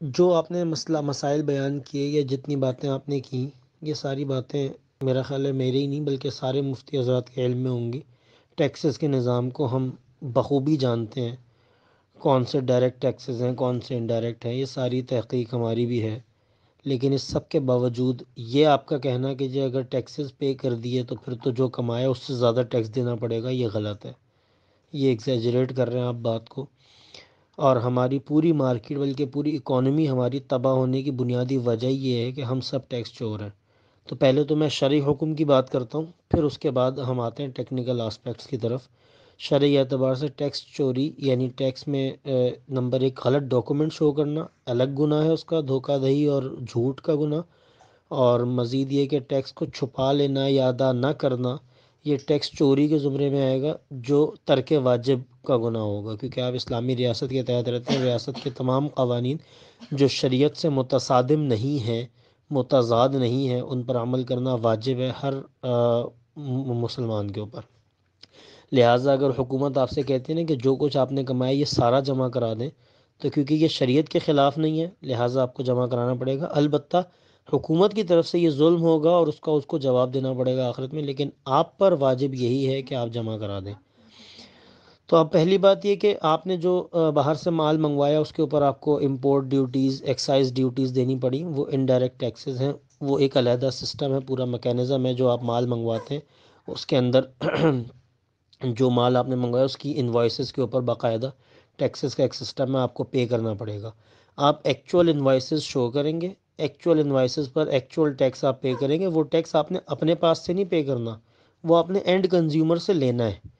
جو آپ نے مسائل بیان کیے یا جتنی باتیں آپ نے کی، یہ ساری باتیں میرا خیال ہے میرے ہی نہیں بلکہ سارے مفتی حضرات کے علم میں ہوں گی۔ ٹیکسز کے نظام کو ہم بخوبی جانتے ہیں، کون سے ڈائریکٹ ٹیکسز ہیں، کون سے انڈائریکٹ ہیں، یہ ساری تحقیق ہماری بھی ہے۔ لیکن اس سب کے باوجود یہ آپ کا کہنا کہ جی اگر ٹیکسز پے کر دیے تو پھر تو جو کمایا اس سے زیادہ ٹیکس دینا پڑے گا، یہ غلط ہے۔ یہ ایگزیجریٹ کر رہے ہیں آپ بات کو، اور ہماری پوری مارکیٹ بلکہ پوری اکانومی ہماری تباہ ہونے کی بنیادی وجہ یہ ہے کہ ہم سب ٹیکس چور ہیں۔ تو پہلے تو میں شرعی حکم کی بات کرتا ہوں، پھر اس کے بعد ہم آتے ہیں ٹیکنیکل آسپیکٹس کی طرف۔ شرعی اعتبار سے ٹیکس چوری یعنی ٹیکس میں نمبر ایک غلط ڈاکومنٹ شو کرنا الگ گناہ ہے، اس کا دھوکہ دہی اور جھوٹ کا گناہ، اور مزید یہ کہ ٹیکس کو چھپا لینا یا ادا نہ کرنا یہ ٹیکس چوری کے زمرے میں آئے گا، جو ترک واجب کا گناہ ہوگا، کیونکہ آپ اسلامی ریاست کے تحت رہتے ہیں۔ ریاست کے تمام قوانین جو شریعت سے متصادم نہیں ہیں، متضاد نہیں ہیں، ان پر عمل کرنا واجب ہے ہر مسلمان کے اوپر۔ لہٰذا اگر حکومت آپ سے کہتی ہے نا کہ جو کچھ آپ نے کمایا یہ سارا جمع کرا دیں، تو کیونکہ یہ شریعت کے خلاف نہیں ہے لہٰذا آپ کو جمع کرانا پڑے گا۔ البتہ حکومت کی طرف سے یہ ظلم ہوگا اور اس کو جواب دینا پڑے گا آخرت میں، لیکن آپ پر واجب یہی ہے کہ آپ جمع کرا دیں۔ تو اب پہلی بات یہ کہ آپ نے جو باہر سے مال منگوایا اس کے اوپر آپ کو امپورٹ ڈیوٹیز، ایکسائز ڈیوٹیز دینی پڑی، وہ انڈائریکٹ ٹیکسز ہیں۔ وہ ایک علیحدہ سسٹم ہے، پورا میکینزم ہے۔ جو آپ مال منگواتے ہیں اس کے اندر جو مال آپ نے منگوایا اس کی انوائسز کے اوپر باقاعدہ ٹیکسز کا ایک سسٹم ہے، آپ کو پے کرنا پڑے گا۔ آپ ایکچوئل انوائسز شو کریں گے، ایکچوئل انوائسز پر ایکچوئل ٹیکس آپ پے کریں گے۔ وہ ٹیکس آپ نے اپنے پاس سے نہیں پے کرنا، وہ آپ نے اینڈ کنزیومر سے لینا ہے۔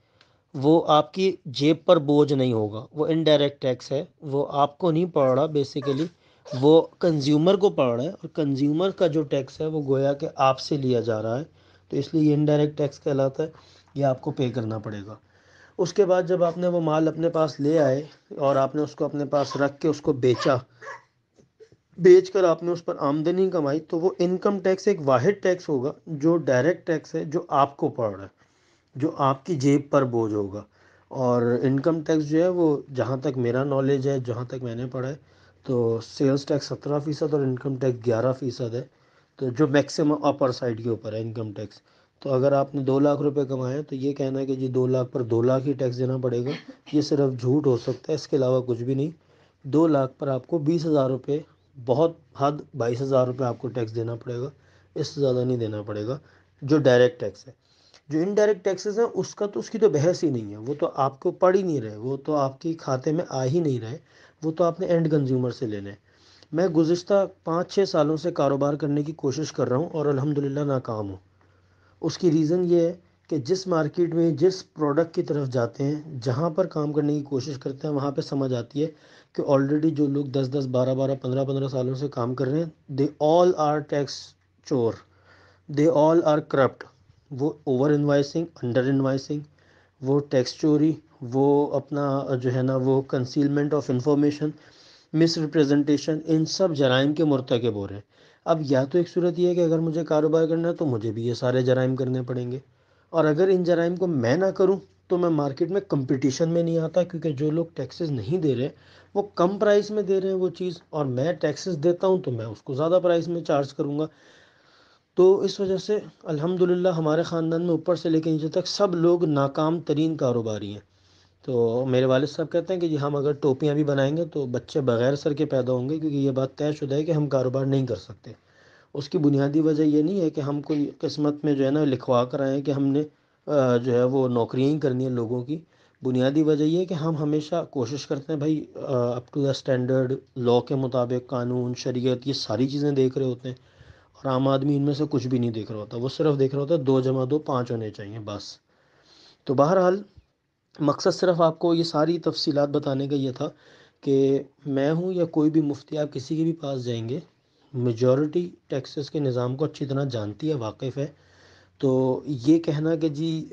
وہ آپ کی جیب پر بوجھ نہیں ہوگا، وہ انڈائریکٹ ٹیکس ہے، وہ آپ کو نہیں پڑ رہا، بیسیکلی وہ کنزیومر کو پڑ رہا ہے، اور کنزیومر کا جو ٹیکس ہے وہ گویا کہ آپ سے لیا جا رہا ہے، تو اس لیے یہ انڈائریکٹ ٹیکس کہلاتا ہے، یہ آپ کو پے کرنا پڑے گا۔ اس کے بعد جب آپ نے وہ مال اپنے پاس لے آئے اور آپ نے اس کو اپنے پاس رکھ کے اس کو بیچ کر آپ نے اس پر آمدنی کمائی، تو وہ انکم ٹیکس ایک واحد ٹیکس ہوگا جو ڈائریکٹ ٹیکس ہے، جو آپ کو پڑ رہا ہے، جو آپ کی جیب پر بوجھ ہوگا۔ اور انکم ٹیکس جو ہے وہ جہاں تک میرا نالج ہے، جہاں تک میں نے پڑھا ہے، تو سیلز ٹیکس 17% اور انکم ٹیکس 11% ہے، تو جو میکسیمم اپر سائڈ کے اوپر ہے انکم ٹیکس۔ تو اگر آپ نے 2 لاکھ روپے کمائے تو یہ کہنا ہے کہ جی 2 لاکھ پر 2 لاکھ ہی ٹیکس دینا پڑے گا، یہ صرف جھوٹ ہو سکتا ہے، اس کے علاوہ کچھ بھی نہیں۔ 2 لاکھ پر آپ کو 20,000 روپے، بہت حد 22,000 روپے آپ کو ٹیکس دینا پڑے گا، اس سے زیادہ نہیں دینا پڑے گا، جو ڈائریکٹ ٹیکس ہے۔ جو انڈائریکٹ ٹیکسز ہیں اس کی تو بحث ہی نہیں ہے، وہ تو آپ کو پڑ ہی نہیں رہے، وہ تو آپ کی کھاتے میں آ ہی نہیں رہے، وہ تو آپ نے اینڈ کنزیومر سے لینے۔ میں گزشتہ 5-6 سالوں سے کاروبار کرنے کی کوشش کر رہا ہوں اور الحمدللہ ناکام ہوں۔ اس کی ریزن یہ ہے کہ جس مارکیٹ میں جس پروڈکٹ کی طرف جاتے ہیں، جہاں پر کام کرنے کی کوشش کرتے ہیں، وہاں پہ سمجھ آتی ہے کہ آلریڈی جو لوگ 10-10 12-12 15-15 سالوں سے کام کر رہے ہیں، دے آل آر ٹیکس چور، دے آل آر کرپٹ۔ وہ اوور انوائسنگ، انڈر انوائسنگ، وہ ٹیکس چوری، وہ اپنا جو ہے نا وہ concealment of information, misrepresentation, ان سب جرائم کے مرتکب ہو رہے ہیں۔ اب یا تو ایک صورت یہ ہے کہ اگر مجھے کاروبار کرنا ہے تو مجھے بھی یہ سارے جرائم کرنے پڑیں گے، اور اگر ان جرائم کو میں نہ کروں تو میں مارکیٹ میں کمپٹیشن میں نہیں آتا، کیونکہ جو لوگ ٹیکسز نہیں دے رہے وہ کم پرائس میں دے رہے ہیں وہ چیز، اور میں ٹیکسز دیتا ہوں تو میں اس کو زیادہ پرائس میں چارج کروں گا۔ تو اس وجہ سے الحمدللہ ہمارے خاندان میں اوپر سے لے کے نیچے تک سب لوگ ناکام ترین کاروباری ہیں۔ تو میرے والد صاحب کہتے ہیں کہ جی ہم اگر ٹوپیاں بھی بنائیں گے تو بچے بغیر سر کے پیدا ہوں گے، کیونکہ یہ بات طے شدہ ہے کہ ہم کاروبار نہیں کر سکتے۔ اس کی بنیادی وجہ یہ نہیں ہے کہ ہم کوئی قسمت میں جو ہے نا لکھوا کر آئے ہیں کہ ہم نے جو ہے وہ نوکریاں ہی کرنی ہیں لوگوں کی۔ بنیادی وجہ یہ ہے کہ ہم ہمیشہ کوشش کرتے ہیں بھائی اپ ٹو دا اسٹینڈرڈ، لا کے مطابق، قانون شریعت یہ ساری چیزیں دیکھ رہے ہوتے ہیں، اور عام آدمی ان میں سے کچھ بھی نہیں دیکھ رہا ہوتا، وہ صرف دیکھ رہا ہوتا ہے 2+2 ہونے چاہیے بس۔ تو بہرحال مقصد صرف آپ کو یہ ساری تفصیلات بتانے کا یہ تھا کہ میں ہوں یا کوئی بھی مفتی، آپ کسی کے بھی پاس جائیں گے، میجورٹی ٹیکسز کے نظام کو اچھی طرح جانتی ہے، واقف ہے۔ تو یہ کہنا کہ جی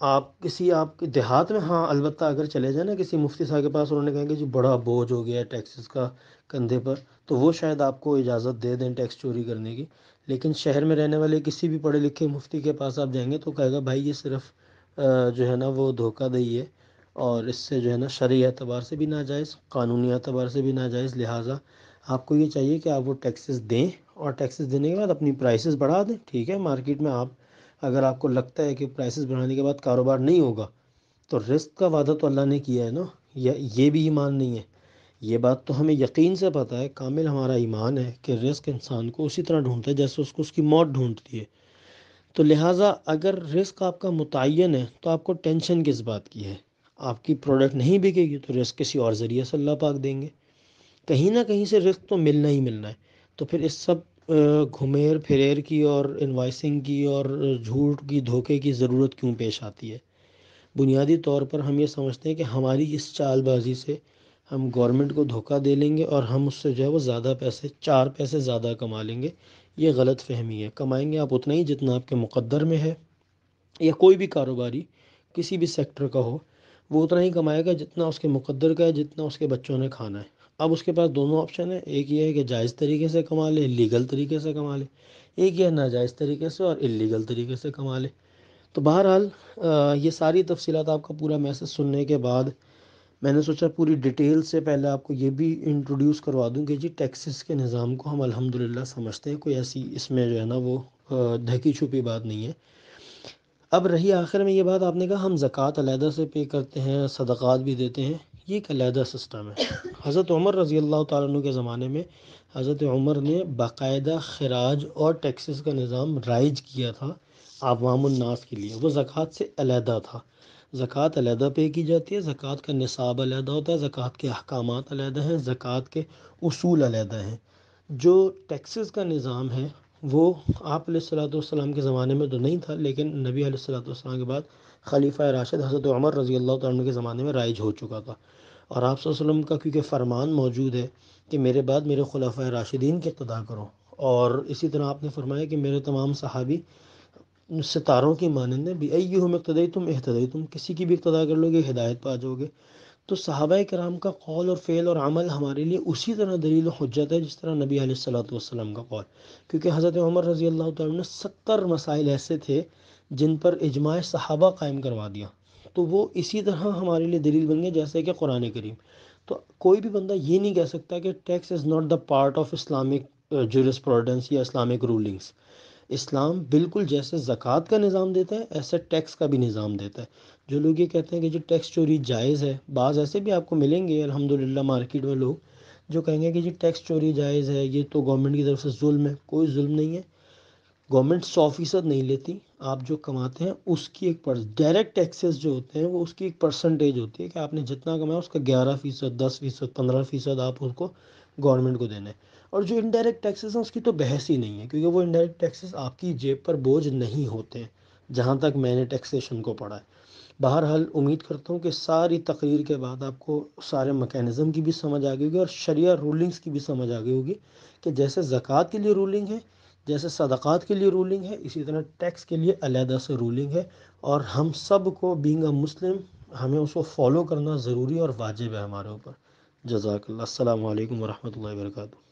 آپ کے دیہات میں، ہاں البتہ اگر چلے جائیں نا کسی مفتی صاحب کے پاس، انہوں نے کہیں کہ جی بڑا بوجھ ہو گیا ہے ٹیکسز کا کندھے پر، تو وہ شاید آپ کو اجازت دے دیں ٹیکس چوری کرنے کی۔ لیکن شہر میں رہنے والے کسی بھی پڑھے لکھے مفتی کے پاس آپ جائیں گے تو کہے گا بھائی یہ صرف جو ہے نا وہ دھوکہ دہی ہے، اور اس سے جو ہے نا شرعی اعتبار سے بھی ناجائز، قانونی اعتبار سے بھی ناجائز، لہٰذا آپ کو یہ چاہیے کہ آپ وہ ٹیکسز دیں، اور ٹیکسز دینے کے بعد اپنی پرائسز بڑھا دیں. ٹھیک ہے، مارکیٹ میں آپ اگر آپ کو لگتا ہے کہ پرائسز بڑھانے کے بعد کاروبار نہیں ہوگا، تو رزق کا وعدہ تو اللہ نے کیا ہے نا، یہ بھی ایمان نہیں ہے؟ یہ بات تو ہمیں یقین سے پتہ ہے، کامل ہمارا ایمان ہے کہ رزق انسان کو اسی طرح ڈھونڈتا ہے جیسے اس کو اس کی موت ڈھونڈتی ہے. تو لہٰذا اگر رزق آپ کا متعین ہے تو آپ کو ٹینشن کس بات کی ہے؟ آپ کی پروڈکٹ نہیں بکے گی تو رزق کسی اور ذریعے سے اللہ پاک دیں گے، کہیں نہ کہیں سے رزق تو ملنا ہی ملنا ہے. تو پھر اس سب گھمیر پھریر کی اور انوائسنگ کی اور جھوٹ کی دھوکے کی ضرورت کیوں پیش آتی ہے؟ بنیادی طور پر ہم یہ سمجھتے ہیں کہ ہماری اس چال بازی سے ہم گورنمنٹ کو دھوکہ دے لیں گے اور ہم اس سے جو ہے وہ زیادہ پیسے، 4 پیسے زیادہ کما لیں گے. یہ غلط فہمی ہے. کمائیں گے آپ اتنا ہی جتنا آپ کے مقدر میں ہے، یا کوئی بھی کاروباری کسی بھی سیکٹر کا ہو، وہ اتنا ہی کمائے گا جتنا اس کے مقدر کا ہے، جتنا اس کے بچوں نے کھانا ہے. اب اس کے پاس دونوں آپشن ہیں، ایک یہ ہے کہ جائز طریقے سے کما لے، لیگل طریقے سے کما لے، ایک یہ ناجائز طریقے سے اور اللیگل طریقے سے کما لے. تو بہرحال یہ ساری تفصیلات آپ کا پورا میسج سننے کے بعد میں نے سوچا پوری ڈیٹیل سے پہلے آپ کو یہ بھی انٹروڈیوس کروا دوں کہ جی ٹیکسز کے نظام کو ہم الحمدللہ سمجھتے ہیں، کوئی ایسی اس میں جو ہے نا وہ ڈھکی چھپی بات نہیں ہے. اب رہی آخر میں یہ بات، آپ نے کہا ہم زکوٰۃ علیحدہ سے پے کرتے ہیں، صدقات بھی دیتے ہیں. یہ ایک علیحدہ سسٹم ہے. حضرت عمر رضی اللہ تعالیٰ عنہ کے زمانے میں حضرت عمر نے باقاعدہ خراج اور ٹیکسز کا نظام رائج کیا تھا عوام الناس کے لیے. وہ زکوٰۃ سے علیحدہ تھا. زکوٰۃ علیحدہ پے کی جاتی ہے، زکوٰۃ کا نصاب علیحدہ ہوتا ہے، زکوٰۃ کے احکامات علیحدہ ہیں، زکوٰۃ کے اصول علیحدہ ہیں. جو ٹیکسز کا نظام ہے وہ آپ علیہ الصلوۃ والسلام کے زمانے میں تو نہیں تھا، لیکن نبی علیہ الصلوۃ والسلام کے بعد خلیفہ راشد حضرت عمر رضی اللہ تعالیٰ عنہ کے زمانے میں رائج ہو چکا تھا. اور آپ صلی اللہ علیہ وسلم کا کیونکہ فرمان موجود ہے کہ میرے بعد میرے خلفۂ راشدین کی اقتداء کرو، اور اسی طرح آپ نے فرمایا کہ میرے تمام صحابی ستاروں کی مانند ہیں، بِأَيِّهُمْ اقْتَدَيْتُمْ اهْتَدَيْتُمْ، کسی کی بھی اقتداء کر لو گے ہدایت پا جاؤ گے. تو صحابہ کرام کا قول اور فعل اور عمل ہمارے لیے اسی طرح دلیل و حجت ہے جس طرح نبی علیہ الصلوۃ والسلام کا قول. کیونکہ حضرت عمر رضی اللہ تعالیٰ عنہ 70 مسائل ایسے تھے جن پر اجماع صحابہ قائم کروا دیا، تو وہ اسی طرح ہمارے لیے دلیل بن گئے جیسے کہ قرآن کریم. تو کوئی بھی بندہ یہ نہیں کہہ سکتا کہ tax is not the part of Islamic jurisprudence یا اسلامک رولنگس. اسلام بالکل جیسے زکوٰۃ کا نظام دیتا ہے ایسے ٹیکس کا بھی نظام دیتا ہے. جو لوگ یہ کہتے ہیں کہ جو ٹیکس چوری جائز ہے، بعض ایسے بھی آپ کو ملیں گے الحمدللہ مارکیٹ میں لوگ جو کہیں گے کہ جی ٹیکس چوری جائز ہے، یہ تو گورنمنٹ کی طرف سے ظلم ہے. کوئی ظلم نہیں ہے. گورنمنٹ 100% نہیں لیتی. آپ جو کماتے ہیں اس کی ایک ڈائریکٹ ٹیکسز جو ہوتے ہیں وہ اس کی ایک پرسنٹیج ہوتی ہے کہ آپ نے جتنا کمایا اس کا 11%، 10%، 15% آپ اس کو گورنمنٹ کو دینا ہے. اور جو انڈائریکٹ ٹیکسز ہیں اس کی تو بحث ہی نہیں ہے، کیونکہ وہ انڈائریکٹ ٹیکسز آپ کی جیب پر بوجھ نہیں ہوتے ہیں جہاں تک میں نے ٹیکسیشن کو پڑھا ہے. بہرحال امید کرتا ہوں کہ ساری تقریر کے بعد آپ کو سارے میکینزم کی بھی سمجھ آ گئی ہوگی اور شریعہ رولنگز کی بھی سمجھ آ گئی ہوگی کہ جیسے زکوٰۃ کے لیے رولنگ ہے، جیسے صدقات کے لیے رولنگ ہے، اسی طرح ٹیکس کے لیے علیحدہ سے رولنگ ہے. اور ہم سب کو بینگ اے مسلم ہمیں اس کو فالو کرنا ضروری اور واجب ہے ہمارے اوپر. جزاک اللہ. السلام علیکم ورحمۃ اللہ وبرکاتہ.